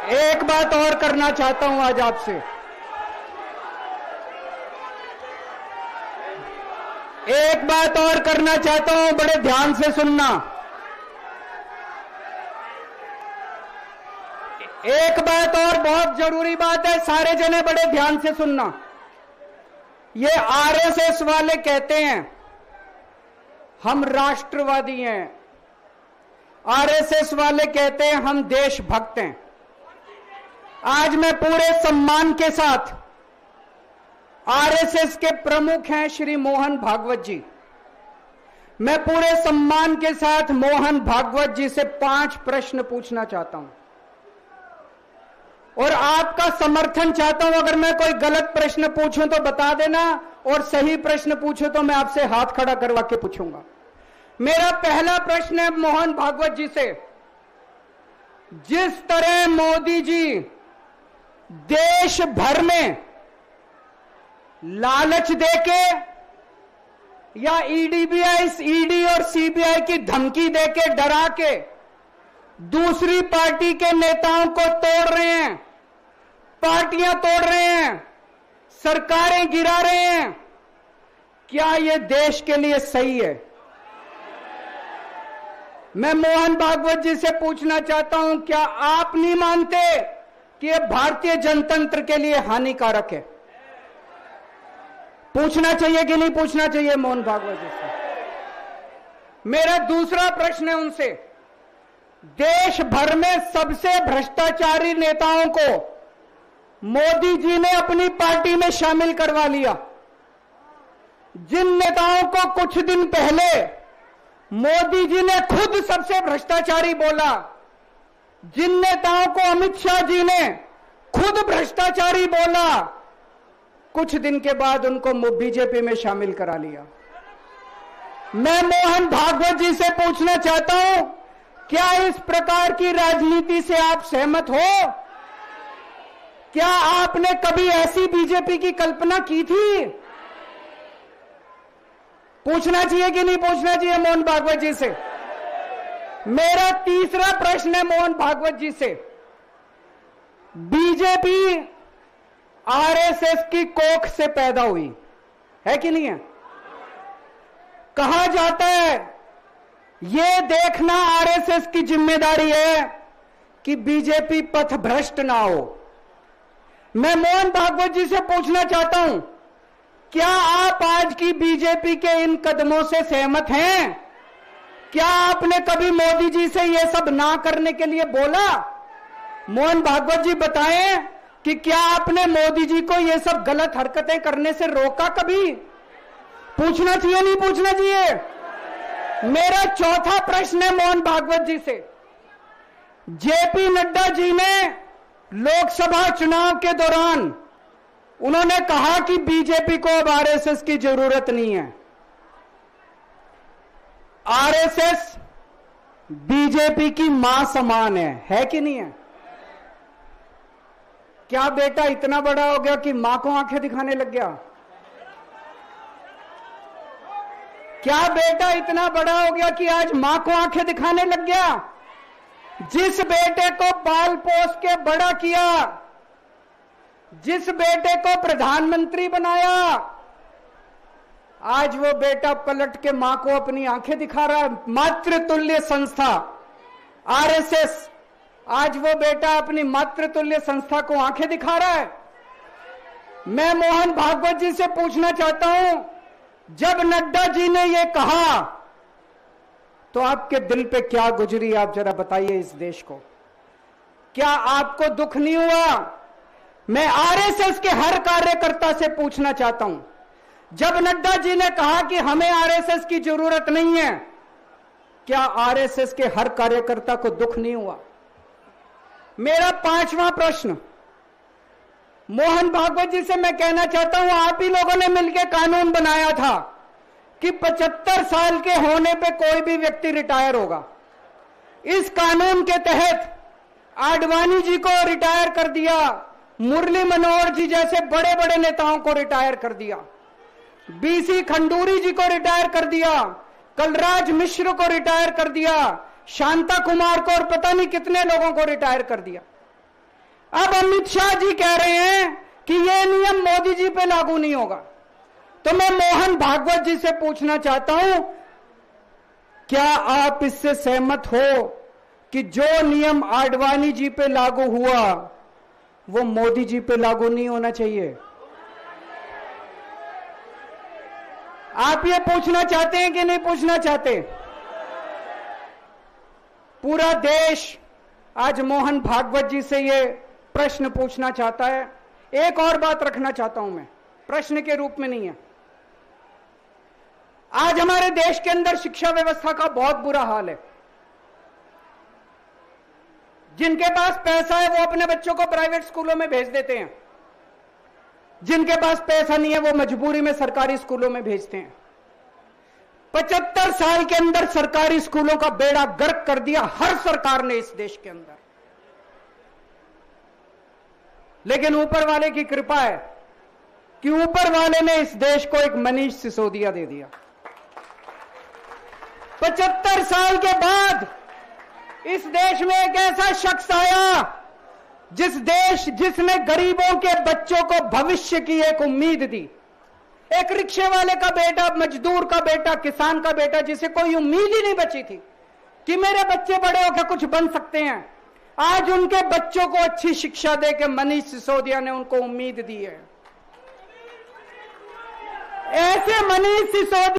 एक बात और करना चाहता हूं आज आपसे। एक बात और करना चाहता हूं, बड़े ध्यान से सुनना। एक बात और बहुत जरूरी बात है, सारे जने बड़े ध्यान से सुनना। ये आरएसएस वाले कहते हैं हम राष्ट्रवादी हैं, आरएसएस वाले कहते हैं हम देशभक्त हैं। आज मैं पूरे सम्मान के साथ, आरएसएस के प्रमुख हैं श्री मोहन भागवत जी, मैं पूरे सम्मान के साथ मोहन भागवत जी से 5 प्रश्न पूछना चाहता हूं और आपका समर्थन चाहता हूं। अगर मैं कोई गलत प्रश्न पूछूं तो बता देना, और सही प्रश्न पूछूं तो मैं आपसे हाथ खड़ा करवा के पूछूंगा। मेरा पहला प्रश्न है मोहन भागवत जी से। जिस तरह मोदी जी देश भर में लालच देके या ईडी और सीबीआई की धमकी देके, डरा के दूसरी पार्टी के नेताओं को तोड़ रहे हैं, पार्टियां तोड़ रहे हैं, सरकारें गिरा रहे हैं, क्या यह देश के लिए सही है? मैं मोहन भागवत जी से पूछना चाहता हूं, क्या आप नहीं मानते कि यह भारतीय जनतंत्र के लिए हानिकारक है? पूछना चाहिए कि नहीं पूछना चाहिए मोहन भागवत जी से? मेरा दूसरा प्रश्न है उनसे, देश भर में सबसे भ्रष्टाचारी नेताओं को मोदी जी ने अपनी पार्टी में शामिल करवा लिया। जिन नेताओं को कुछ दिन पहले मोदी जी ने खुद सबसे भ्रष्टाचारी बोला, जिन नेताओं को अमित शाह जी ने खुद भ्रष्टाचारी बोला, कुछ दिन के बाद उनको बीजेपी में शामिल करा लिया। मैं मोहन भागवत जी से पूछना चाहता हूं, क्या इस प्रकार की राजनीति से आप सहमत हो? क्या आपने कभी ऐसी बीजेपी की कल्पना की थी? पूछना चाहिए कि नहीं पूछना चाहिए मोहन भागवत जी से? मेरा तीसरा प्रश्न है मोहन भागवत जी से। बीजेपी आरएसएस की कोख से पैदा हुई है कि नहीं है? कहा जाता है यह देखना आरएसएस की जिम्मेदारी है कि बीजेपी पथभ्रष्ट ना हो। मैं मोहन भागवत जी से पूछना चाहता हूं, क्या आप आज की बीजेपी के इन कदमों से सहमत हैं? क्या आपने कभी मोदी जी से यह सब ना करने के लिए बोला? मोहन भागवत जी बताएं कि क्या आपने मोदी जी को यह सब गलत हरकतें करने से रोका कभी? पूछना चाहिए नहीं पूछना चाहिए? मेरा चौथा प्रश्न है मोहन भागवत जी से। जेपी नड्डा जी ने लोकसभा चुनाव के दौरान उन्होंने कहा कि बीजेपी को अब आरएसएस की जरूरत नहीं है। आरएसएस बीजेपी की मां समान है कि नहीं है? क्या बेटा इतना बड़ा हो गया कि मां को आंखें दिखाने लग गया? क्या बेटा इतना बड़ा हो गया कि आज मां को आंखें दिखाने लग गया? जिस बेटे को पाल पोस के बड़ा किया, जिस बेटे को प्रधानमंत्री बनाया, आज वो बेटा पलट के मां को अपनी आंखें दिखा रहा है। मातृतुल्य संस्था आरएसएस, आज वो बेटा अपनी मातृतुल्य संस्था को आंखें दिखा रहा है। मैं मोहन भागवत जी से पूछना चाहता हूं, जब नड्डा जी ने ये कहा तो आपके दिल पे क्या गुजरी, आप जरा बताइए इस देश को। क्या आपको दुख नहीं हुआ? मैं आरएसएस के हर कार्यकर्ता से पूछना चाहता हूं, जब नड्डा जी ने कहा कि हमें आरएसएस की जरूरत नहीं है, क्या आरएसएस के हर कार्यकर्ता को दुख नहीं हुआ? मेरा पांचवा प्रश्न मोहन भागवत जी से मैं कहना चाहता हूं, आप ही लोगों ने मिलकर कानून बनाया था कि 75 साल के होने पे कोई भी व्यक्ति रिटायर होगा। इस कानून के तहत आडवाणी जी को रिटायर कर दिया, मुरली मनोहर जी जैसे बड़े बड़े नेताओं को रिटायर कर दिया, बीसी खंडूरी जी को रिटायर कर दिया, कलराज मिश्र को रिटायर कर दिया, शांता कुमार को और पता नहीं कितने लोगों को रिटायर कर दिया। अब अमित शाह जी कह रहे हैं कि यह नियम मोदी जी पे लागू नहीं होगा। तो मैं मोहन भागवत जी से पूछना चाहता हूं, क्या आप इससे सहमत हो कि जो नियम आडवाणी जी पे लागू हुआ वो मोदी जी पे लागू नहीं होना चाहिए? आप ये पूछना चाहते हैं कि नहीं पूछना चाहते? पूरा देश आज मोहन भागवत जी से ये प्रश्न पूछना चाहता है। एक और बात रखना चाहता हूं मैं, प्रश्न के रूप में नहीं है। आज हमारे देश के अंदर शिक्षा व्यवस्था का बहुत बुरा हाल है। जिनके पास पैसा है वो अपने बच्चों को प्राइवेट स्कूलों में भेज देते हैं, जिनके पास पैसा नहीं है वो मजबूरी में सरकारी स्कूलों में भेजते हैं। 75 साल के अंदर सरकारी स्कूलों का बेड़ा गर्क कर दिया हर सरकार ने इस देश के अंदर। लेकिन ऊपर वाले की कृपा है कि ऊपर वाले ने इस देश को एक मनीष सिसोदिया दे दिया। 75 साल के बाद इस देश में एक ऐसा शख्स आया जिसने गरीबों के बच्चों को भविष्य की एक उम्मीद दी। एक रिक्शे वाले का बेटा, मजदूर का बेटा, किसान का बेटा, जिसे कोई उम्मीद ही नहीं बची थी कि मेरे बच्चे बड़े होकर कुछ बन सकते हैं, आज उनके बच्चों को अच्छी शिक्षा देकर मनीष सिसोदिया ने उनको उम्मीद दी है। ऐसे मनीष सिसोदिया